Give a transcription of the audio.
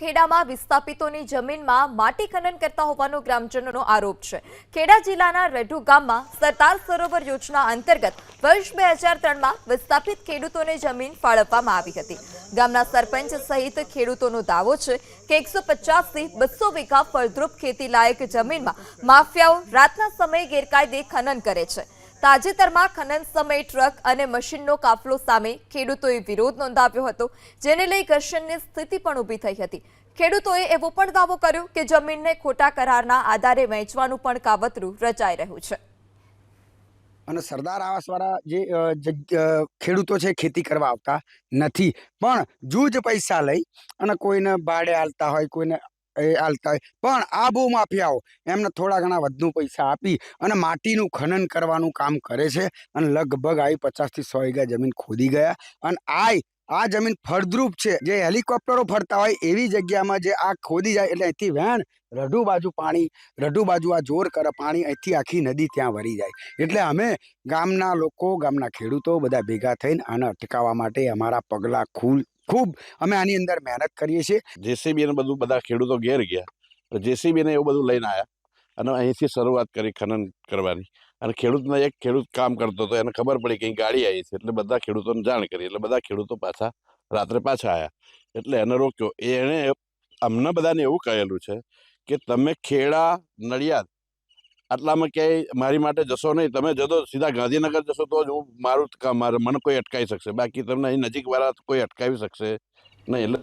ખેડામાં વિસ્થાપિતોની જમીનમાં માટી ખનન કરતા હોવાનો ગ્રામજનોનો આરોપ છે। ખેડા જિલ્લાના રઢુ ગામમાં સરદાર સરોવર યોજના અંતર્ગત વર્ષ 2003માં વિસ્થાપિત ખેડૂતોને જમીન ફાળવવામાં આવી હતી। ગામના સરપંચ સહિત ખેડૂતોનો દાવો છે કે 150 થી 200 વીઘા ફળદ્રુપ ખેતી લાયક જમીનમાં માફિયાઓ રાતના સમયે ગેરકાયદે ખનન કરે છે। તાજેતરમાં ખનન સમયે ટ્રક અને મશીનનો કાફલો સામે ખેડૂતોએ વિરોધ નોંધાવ્યો હતો, જેને લઈ ઘર્ષણની સ્થિતિ પણ ઊભી થઈ હતી। ખેડૂતોએ એવો પણ દાવો કર્યો કે જમીનને ખોટા કરારના આધારે વહેંચવાનું પણ કાવતરું રચાઈ રહ્યું છે। અને સરદાર આવાસવાળા જે ખેડૂતો છે ખેતી કરવા આવતા નથી, પણ જૂજ પૈસા લઈ અને કોઈને ભાડે આલતા હોય, કોઈને આલતા હોય, પણ આ બહુ માફિયાઓ એમને થોડા ઘણા વધુ પૈસા આપી અને માટીનું ખનન કરવાનું કામ કરે છે। અને લગભગ 50 થી 100 વીઘા જમીન ખોદી ગયા અને આ જમીન ફળદ્રુપ છે, જે હેલિકોપ્ટરો ફરતા હોય એવી જગ્યામાં જે આ ખોદી જાય એટલે અહીંથી વહેણ રઢુ બાજુ પાણી, રઢુ બાજુ આ જોર કરે પાણી, અહીંથી આખી નદી ત્યાં વરી જાય। એટલે અમે ગામના લોકો, ગામના ખેડૂતો બધા ભેગા થઈને આને અટકાવવા માટે અમારા પગલાં ખૂબ અમે આની અંદર મહેનત કરીએ છીએ। જેસીબી ને બધું બધા ખેડૂતો ઘેર ગયા, જેસીબી ને એવું બધું લઈને આવ્યા અને અહીંથી શરૂઆત કરી ખનન કરવાની। અને એક ખેડૂત કામ કરતો હતો, એને ખબર પડી કે અહીં ગાડી આવી છે, એટલે બધા ખેડૂતોને જાણ કરી, એટલે બધા ખેડૂતો રાત્રે પાછા આવ્યા, એટલે એને રોક્યો। એણે અમને બધાને એવું કહેલું છે કે તમે ખેડા નડિયાદ આટલામાં ક્યાંય મારી માટે જશો નહીં, તમે જતો સીધા ગાંધીનગર જશો તો જ હું મને કોઈ અટકાવી શકશે, બાકી તમને અહીં નજીક વાળા કોઈ અટકાવી શકશે નહીં। એટલે